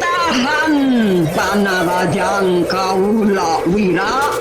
Tahan panarajang kaula wira.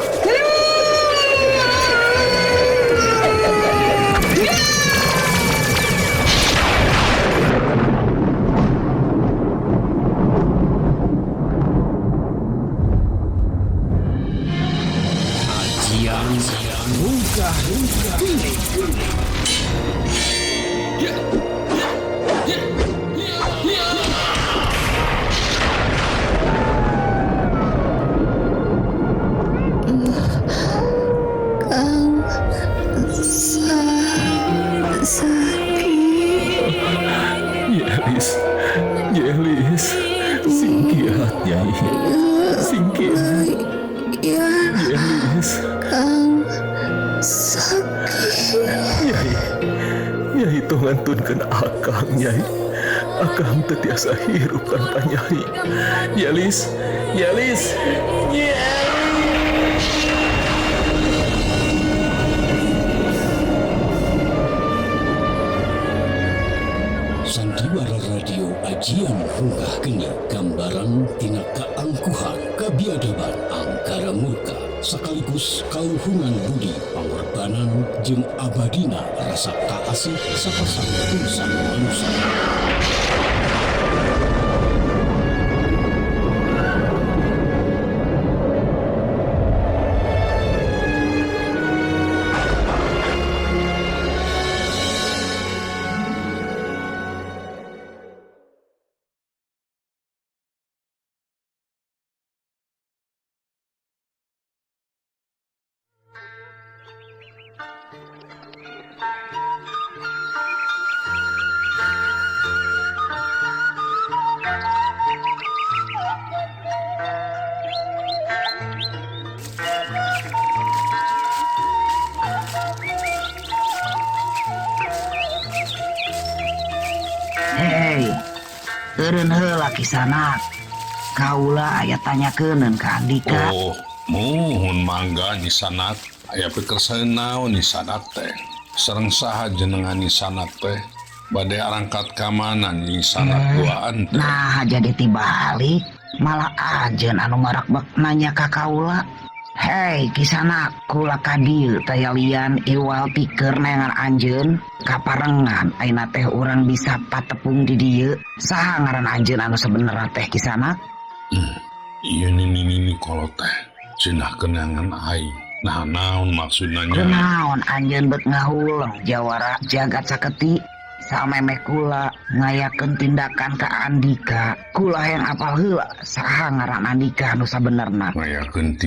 Yelis, singkiat Nyai, singkiat. Yelis, Nyai tong ngantunkeun akang Nyai. Akang teu tiasa hirup tanpa Nyai. Yelis. Sandiwara Radio Ajian Runggah Geni gambaran tina keangkuhan kebiadaban angkara murka sekaligus kauhungan budi pangorbanan jeung abadina rasa kaasih sapasang insan manusia. Hei, eureun heula Kisanak. Kaula aya tanyakeun ka Andika. Oh, muhun mangga Nyi Sanak. Aya pikerseueun naon Nyi Sanak teh? Sareng saha jenengan Nyi Sanak teh? Bade arangkat ka mana Nyi Sanak duaan teh? Nah, jadi tibalik malah ajeun anu marak bak nanya ka kaula. Hei Kisanak, kula ka dieu taya lian iwal pikeun neangan anjeun kaparengan ayeuna teh urang bisa patepung di dieu. Saha ngaran anjeun anu sabenerna teh Kisanak? Iya nini kalau teh cenah kenangan aing. Nah naon maksudna nya? Kunaon anjeun beut ngahuleng jawara jagat saketi samemeh kula ngayakeun tindakan ka Andika. Kula hayang apal heula saha ngaran Andika anu sabenerna. Ngayakeun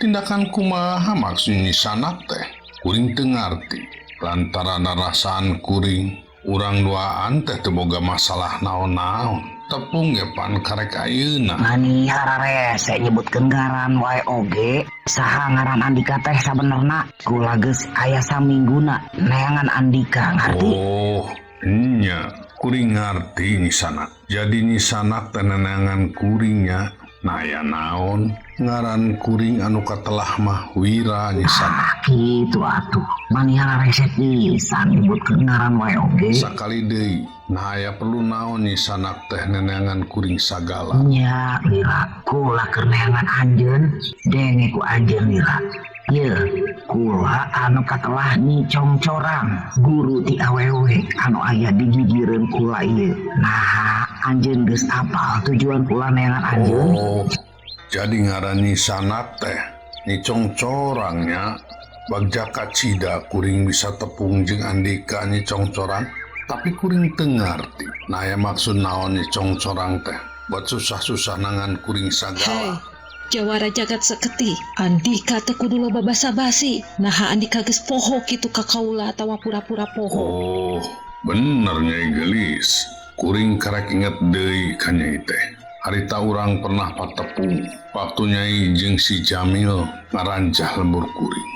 tindakan kumaha maksud Nyi Sanak teh? Kuring teu ngarti. Lantaran rasaan kuring urang duaan teh teu boga masalah naon-naon. Tepung ge pan karek ayeuna. Mani hararese nyebutkeun ngaran wae oge. Saha ngaran Andika teh sabenerna? Kula geus aya samingguna neangan Andika, ngarti? Oh, nya kuring ngarti Nyi Sanak. Jadi Nyi Sanak teh neangan kuringnya. Nah ya naon ngaran kuring anu katelah mah Wira Nyi Sanak. Kitu atuh. Mani hararese pisan nyebutkeun ngaran wae oge. Sakali deui. Nah ya perlu naon Nyi Sanak teh neangan kuring sagala. Nya Wira, kula keur neangan anjeun denge ku anjeun Wira. Ye, kula anu katelah Nyi Congcorang, guru ti awewe anu aya di gigireun kula ieu. Nah, anjeun geus apal tujuan kula neangan anjeun. Oh, jadi ngaran Nyi Sanak teh Nyi Congcorangnya bagja kacida kuring bisa tepung jeung Andika Nyi Congcorang. Tapi kuring teu ngarti. Nah ya maksud naon Nyi Congcorang teh buat susah-susah nangan kuring sagala. Jawara jagat saketi Andika teh kudu loba basa-basi. Nah Andika geus poho kitu ka kaula atawa pura-pura poho. Oh, bener Nyai gelis. Kuring karek inget deui ka Nyai teh. Harita urang pernah patepung waktu Nyai jeung si Jamil ngaranjah lembur kuring.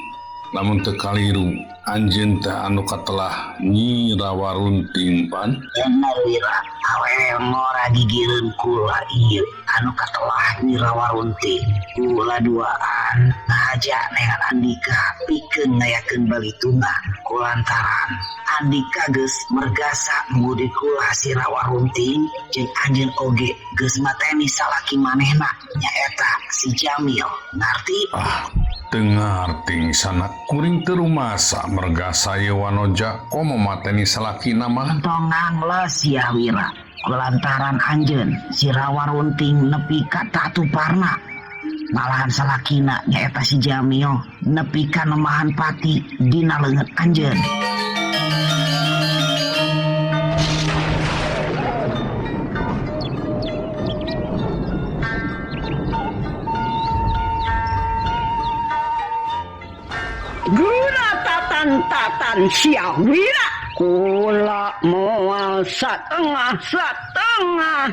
lamun teu kaliru anjeun teh anu katelah Nyi Rawarunting pan. Bener Wira, awewe ngora gigireun kula ieu anu katelah Nyi Rawarunting. Kula duaan ngajak nengan Andika pikeun ngayakeun balitungan kulantaran Andika geus mergasa mengudi kula si Rawarunting jeung anjeun oge geus mateni salaki manehna nyaeta si Jamil. Ngarti? Tengarti sanak kuring teu rumasa mergasa ieu wanoja komo mateni salaki nama. Tong ngangles ya Wira, kulantaran anjeun si Rawarunting nepi ka tatuparna. Malahan salakina nyaeta si Jamil nepi ka nemahan pati dina leungeut anjeun. Guna tatan sia Wira, kula moal satengah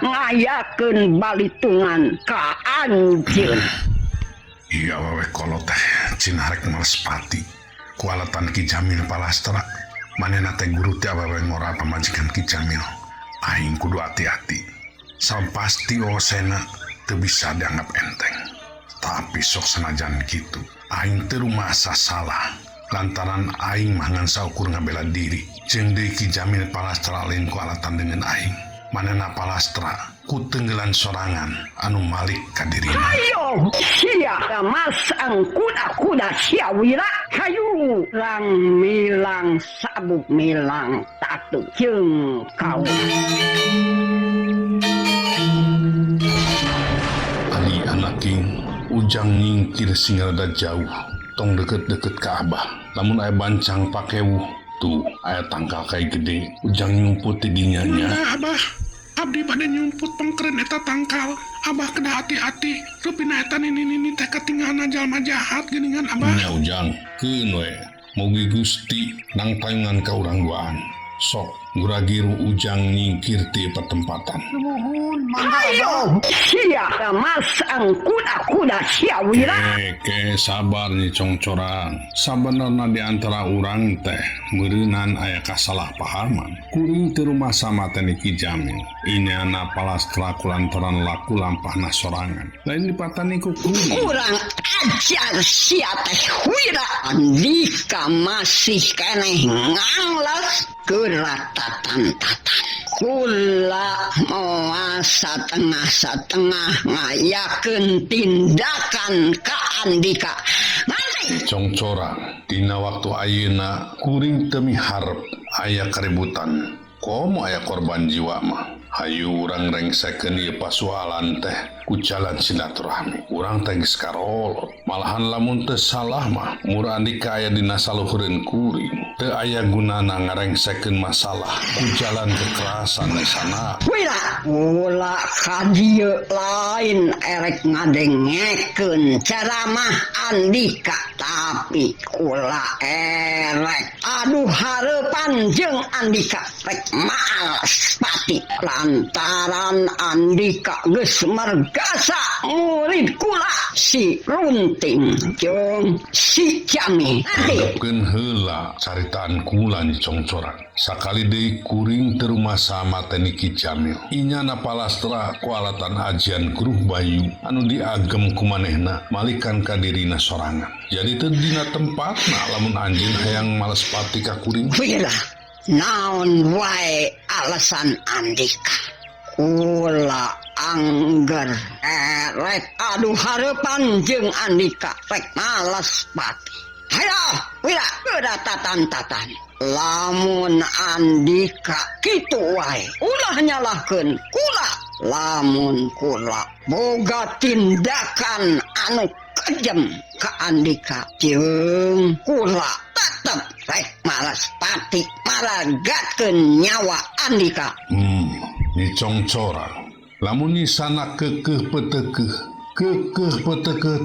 ngayakeun balitungan ka anjeun. Iya wewe kolot teh cina rek males pati ku alatan Ki Jamil palastra manehna teh guru teh awewe ngora pamajikan Ki Jamil. Aing kudu hati-hati sampasti osena teu bisa dianggap enteng. Tapi sok sanajan gitu aing teu rumasa salah lantaran aing mah ngan saukur ngabela diri jeung deui Ki Jamil palastra lain ku alatan dengan aing. Manehna palastra ku tenggelan sorangan anu malik ka dirina. Ayo sia masang kuda-kuda sia Wira, hayu lang milang sabuk milang tatu jeung kau. Ali anak king ujang nyingkir singarada jauh tong deket-deket ka Abah. Lamun aya bancang pakewu tuh aya tangkal kai gede ujang nyumput di dinya nya. Abah, abdi bade nyumput pengkeren eta tangkal. Abah kedah hati-hati, rupina eta nini teh ketinggalan jalma jahat geuningan Abah. Nya ujang keun we mugi Gusti nang payungan ka urang duaan. Sok guragiru ujang nyingkir ti pertempatan. Ayo sia masang kuda-kuda sia Wira. Ke sabar nih congcorang. Sabenerna di antara urang teh meureunan aya kasalahpahaman. Kuring teu rumasa mateni Ki Jamil. Inyana palastra kulantaran laku lampahna sorangan. Lain dipatani ku kuring. Kurang ajar sia teh Wira. Andika masih keneh ngangles keratatan kula moal satengah ngayakeun tindakan ka Andika. Nanti Congcorang dina waktu ayeuna kuring teu miharep aya keributan. Komo aya korban jiwa mah. Hayu urang rengsekeun ieu pasualan teh ku jalan silaturahmi. Urang teh geus karolot. Malahan lamun teu salah mah mur Andika aya dina saluhureun kuring. Teu aya gunana ngarengsekeun masalah ku jalan kekerasan di sana. Wira, kula ka dieu lain erek ngadengekeun ceramah Andika, tapi kula erek aduh hareupan jeung Andika rek males pati lantaran Andika geus mergasa murid kula si Runting jeung si Jamil. Anggapkeun heula caritaan kula nih congcorang. Sakali deui kuring teu rumasa mateni Ki Jamil. Inyana palastra ku alatan ajian Gruh Bayu anu diagem ku manehna malikan ka dirina sorangan. Jadi teu dina tempatna lamun anjeun hayang males pati ka kuring. Wira, naon wae alasan Andika, kula angger erek aduh hareupan jeung Andika rek males pati. Hayo Wira, kedatatan lamun Andika kitu wae ulah nyalahkeun kula. Lamun kula boga tindakan anu kejem ka Andika jeung kula tetep rek males pati maragatkeun nyawa Andika. Ni congcorang. Lamun ni sana kekeh peteukeun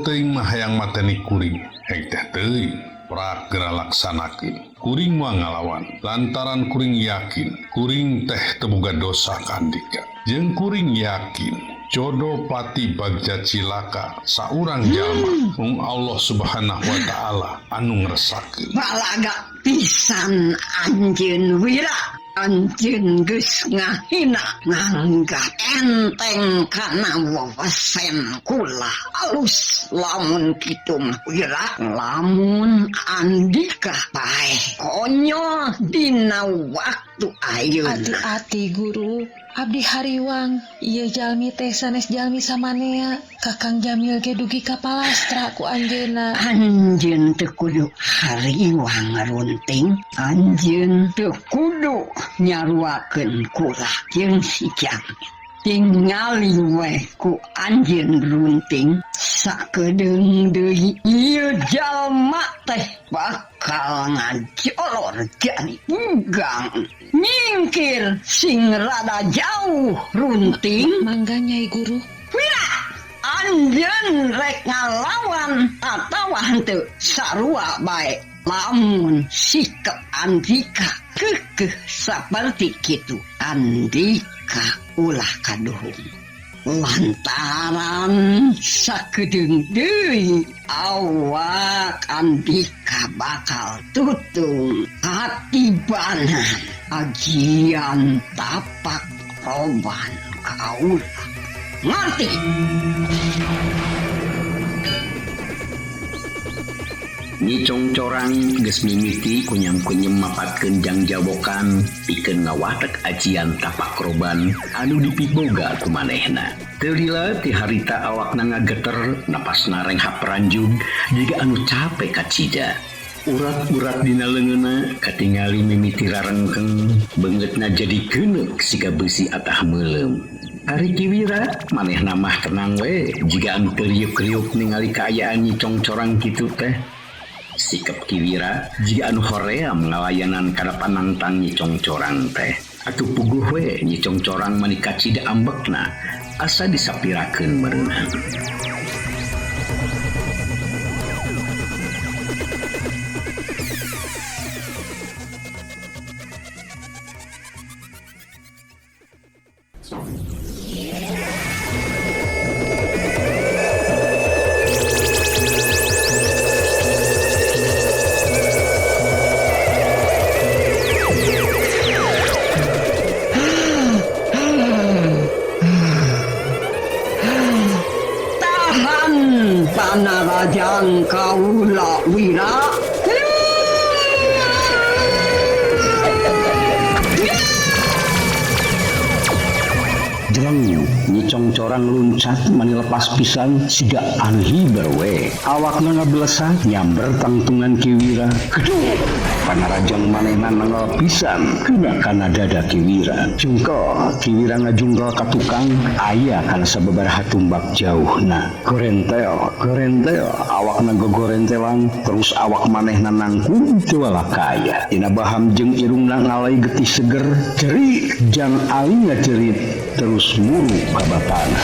teuing mah hayang mateni kuring. Hek teh teuing prageura laksanakeun. Kuring moal ngalawan lantaran kuring yakin kuring teh teu boga dosa ka Andika. Jeung kuring yakin jodoh pati bagja cilaka saurang jalma mung Allah Subhanahu wa taala anu ngresakeun. Balaga pisan anjeun wira, anjeun geus ngahina nganggap enteng kana wawasen kula. Alus lamun kitu mah wira, lamun Andika bae konyol dina waktu ayeuna. Hati-hati guru, abdi hariwang ieu jalmi teh sanes jalmi samanea. Kakang Jamil ge dugi ka palastra ku anjeunna. Anjeun teu kudu hariwang runting, anjeun teu kudu nyaruakeun kula jeung si Jamil. Tingali we ku anjeun runting sakedeung deui ieu jalma teh bakal ngajolor jadi ugang nyingkir sing rada jauh runting. Mangga Nyai Guru. Wira, anjeun rek ngalawan atawa henteu sarua bae. Lamun sikap Andika kekeh saperti kitu, Andika ulah kaduhung. Lantaran sakedeung deui awak Andika bakal tutung atibanan ajian tapak roban kaula. Ngerti? Nyi congcorang geus mimiti kunyam-kunyem mapatkeun jangjawokan pikeun ngawatek ajian tapak roban anu dipiboga ku manehna. Teu lila ti harita awakna ngageter napasna renghap ranjug jiga anu capek kacida. Urat-urat dina leungeunna katingali mimiti rarengkeng beungeutna jadi geuneuk siga beusi atah meulem. Ari Kiwira manehna mah tenang we jiga anu teu riuk-riuk ningali kaayaan Nyi congcorang kitu teh. Sikap Kiwira jika anu hoream ngalayanan kana panantang Nyi congcorang teh. Atuh puguh we Nyi congcorang manika cida ambekna asa disapirakeun merenang. Panarajang kaula Wira. Jeleng Nyi congcorang luncat mani lepas pisan siga anu hiber we. Awakna ngablesat nyamber tangtungan Kiwira. Keduh, panarajang manehna nanggal pisan kena kana dada Kiwira. Jungkel Kiwira ngajungkel ka tukang aya kana sababaraha tumbak jauhna. Gorentel awakna gogorentelan terus awak manehna nangkung teu walakaya. Dina baham jeung irungna ngalai getih seger, cerik jang aling ngacerit terus muru ka bapana.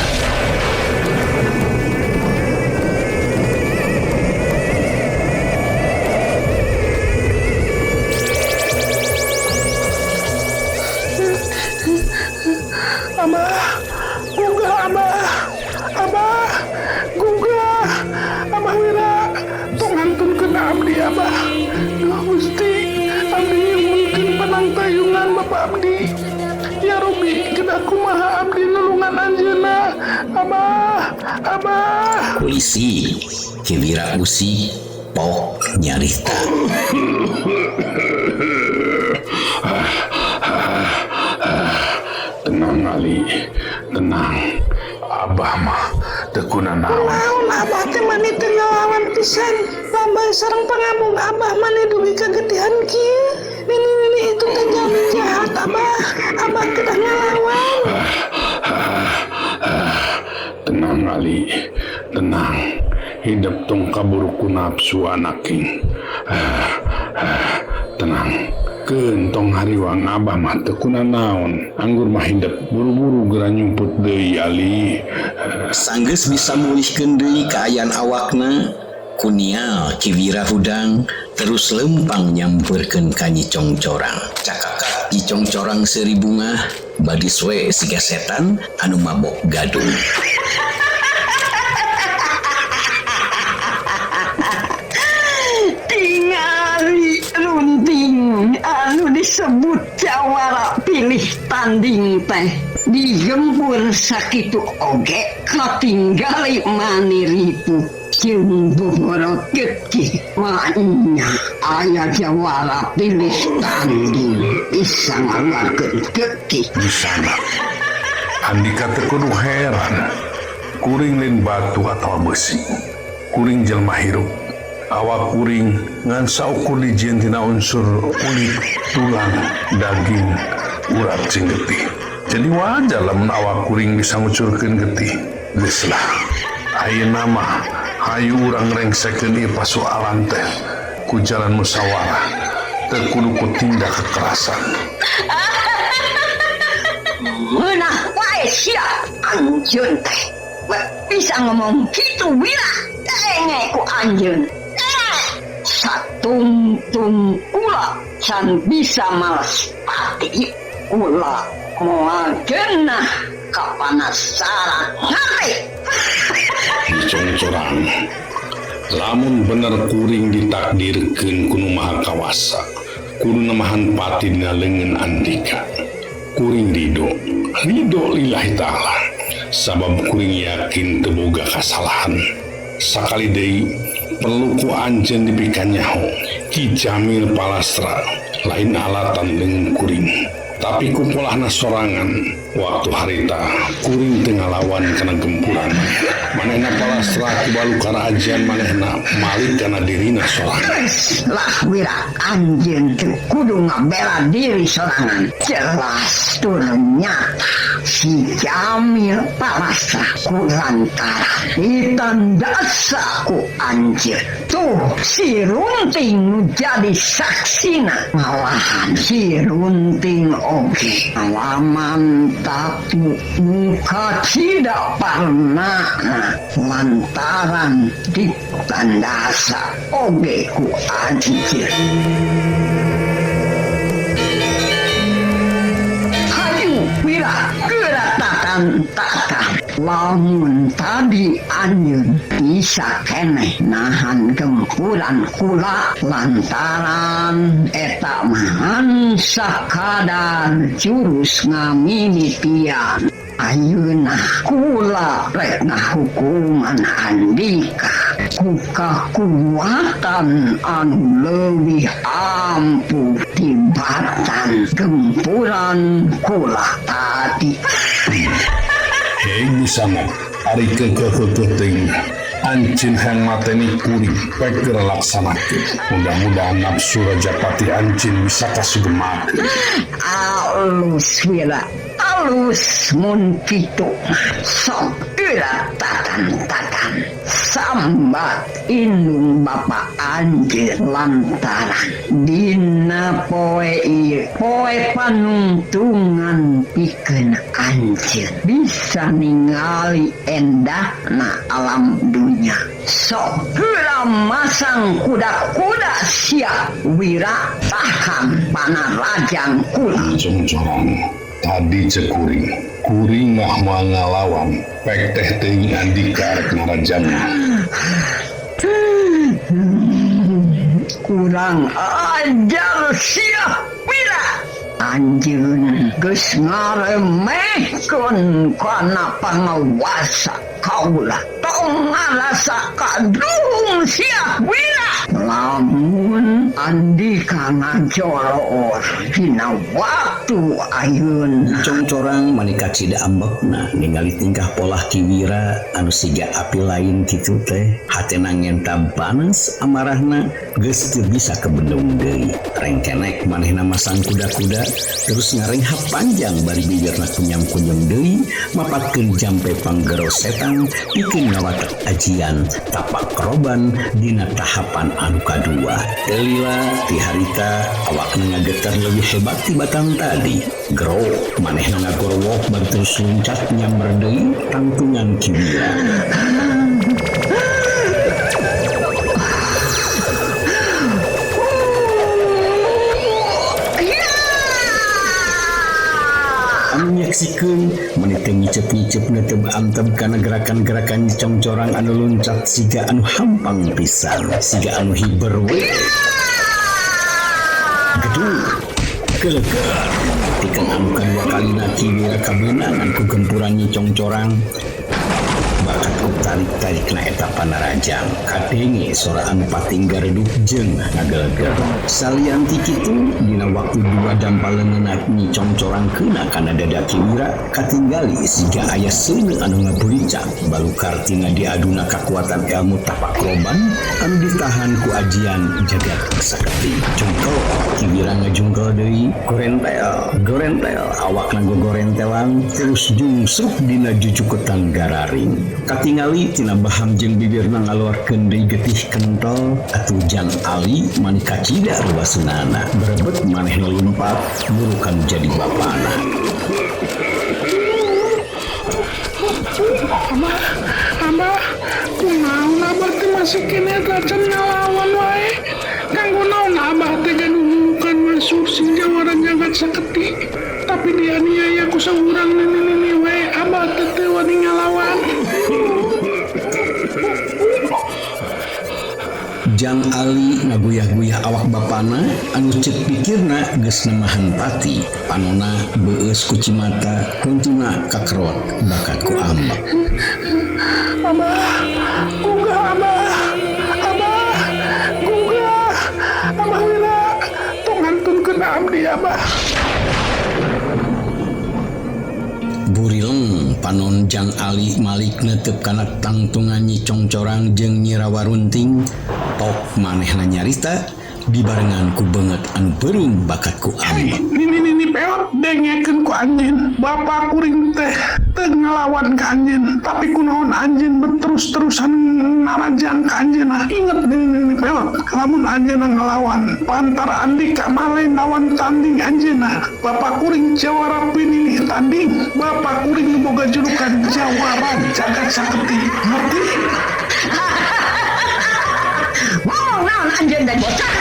Abah Wira, tong hantunkeun abdi Abah. Duh Gusti, abdi mungkin panang tayungan Bapak abdi. Ya Robi, kedah kumaha abdi nulungan anjeunna. Abah. Polisi Kiwira usi pok nyarita. Tenang Ali, tenang. Abah mah teu kunaon. Naon Abah teh mani teu ngalawan pisan. Lambai sareng pangabung Abah mani dugi kagetihan kieu. Nini itu teh jalmi jahat Abah. Abah kedah ngalawan. Tenang Ali, tenang. Hidup tong kaburu ku nafsu anaking. Tenang. Keun hariwang Abah mah teu kunaon. Anggur mah hidup buru-buru geura nyumput deui Ali. Sanggeus bisa mulihkeun deui kaayaan awakna, kunia Kiwira hudang terus lempang nyampeurkeun ka Nyi congcorang. Cakakat Nyi congcorang seuri bunga badis we siga setan anu mabok gadung. Tingali runting anu disebut jawara pilih tanding teh digempur sakitu oge katinggali maniripu Cimborot keki maknya ayah jawara pilih tanding bisa ngalakeun keki Di sana Andika teu kudu heran kuring lain batu atau besi kuring jelma hirup awak kuring ngan saukur dijieun tina unsur kulit tulang daging urat jeung getih jadi wajar lamun awak kuring bisa ngucurkeun getih geus lah ayeuna mah hayu urang rengsekeun ieu pasoalan teh ku jalan musyawarah teu kudu ku tindak kekerasan. Meunah wae sia anjeun teh bisa ngomong gitu wira enge ku anjeun satungtung ulah can bisa malas pati ulah moal genah kapanasaran ngare Dicongcorang lamun bener kuring ditakdirkeun ku Nu Maha Kawasa kudu nemahan pati dina leungeun Andika kuring ridho lillahi ta'ala sabab kuring yakin teu boga kasalahan sakali deui perlu ku anjeun dipikan nyaho Ki Jamil Palastra lain alatan dengan kuring tapi ku polahna sorangan waktu harita kuring teu ngalawan kana gempuran manehna Palastra ku balu karajaan manehna malik kana dirina sorangan lah wira anjeun teu kudu ngabela diri sorangan jelas turun nyata si Jamil Palastra ku lantaran ditandasa ku anjeun tuh si runting nu jadi saksina malahan si runting oge alaman tapi muka tidak pernah lantaran ditandasa oge ku anjeun hayu wira geratakan tatang lamun tadi anjeun bisa keneh nahan gempuran kula lantaran eta mahan sakadar jurus ngamimitian ayeuna kula rek ngahukuman Andika ku kakuatan anu leuwih ampuh tibatan gempuran kula tadi. hei misalnya ari kekeh-kekeh Ancin hang mateni kuring pek laksanakeun mudah-mudahan nafsu Rajapati Ancin bisa kasugemakeun alus wira alus mun kitu sok ira tatan sambat indung Bapak Anjeun lantaran dina poe ieu poe panungtungan pikeun Anjeun bisa ningali endahna alam dunya sok heula masang kuda-kuda siap wira tahan panarajang kula Jongcorang tadi cekuring kuring mah mau ngalawan pek teh teuing Andika rek ngarajanna kurang ajar siap wira Anjeun geus ngaremehkeun kana pangawasa kaula tong ngarasa kadung siap wira lamun Andika ngajolor dina waktu ayeuna Congcorang manika cida ambekna ningali tingkah polah Ki Wira anu siga api lain kitu teh hatena ngentam panas amarahna geus teu bisa kebendung deui rengkenek manehna masang kuda-kuda terus ngarenghap panjang bari bibirna kunyam-kunyam deui mapatkeun jampe panggero setan pikeun ngawatek ajian tapak roban dina tahapan anu kadua Delila ti harita awakna ngageter leuwih hebat ti batang tadi gero manehna ngagorowok bari terus luncat nyamber deui tangtungan Ki Wira anu nyaksikeun maneh teu ngicep-ngicep netep antep kana gerakan-gerakan congcorang anu loncat siga anu hampang pisan siga anu hiber we gedung gelegar tikeun anu kadua kalina kiwira kabenangan ku gempuran Nyi Congcorang bakat tarik-tarik na eta panarajang kadenge sora anu pating garedup jeung ngageleger salian ti kitu dina waktu dua dampaleunna Nyi Congcorang keuna kana dada kiwira katinggali siga aya seuneu anu ngaburicak balukar tina diaduna kakuatan ilmu tapakroban anu ditahan ku ajian jagat sakti jungkel kiwira ngajungkel deui gorentel awakna gogorentelan terus jungsruk dina jujuketan gararing katingali tina baham jeung bibirna ngaluarkeun deui getih kental atuh Jang Ali mani kacida ruasunana berebet maneh ngelumpat burukan jadi bapana. Abah, kunaon abah teh masih kene tacan ngalawan wae. Kanggo naon abah teh gadudukan masuk sing jawaran jagat saketi. Tapi dianiaya ku saurang nini wae abah teh wani ngalawan. Jang Ali ngaguyah-guyah awak bapana anu cek pikirna geus nemahan pati panona beueus ku cimata kuntuna kakerot bakat ku ambak. Abah, gugah Abah wira tong ngantunkeun abdi abah. Burileng panon Jang Ali Malik netep kana tangtungan Nyi Congcorang jeung Nyi Rawarunting tok manehna nyarita dibarengan ku beungeut anu beureum bakat ku ambak. Nini peot dengekeun ku anjeun. Bapak kuring teh teu ngalawan ka anjeun, tapi kunaon anjeun berterus-terusan narajang ka anjeun. Inget nini peot, lamun anjeun ngalawan pantar Andika male lawan tanding anjeun. Bapak kuring jawara pinilih tanding. Bapak kuring boga julukan jawara jagat saketi. Ngerti? Ngomong naon anjeun dan bocah.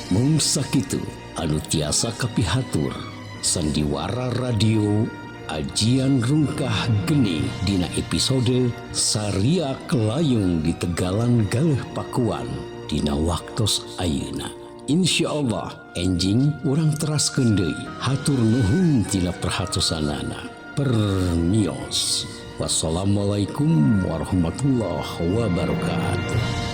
Mung sakitu anu tiasa kapihatur sandiwara radio ajian rungkah geni dina episode Saria Kelayung di Tegalan Galeh Pakuan dina waktos ayeuna. Insyaallah enjing urang teraskeun deui hatur nuhun tina perhatosanana. Permios. Wassalamualaikum warahmatullahi wabarakatuh.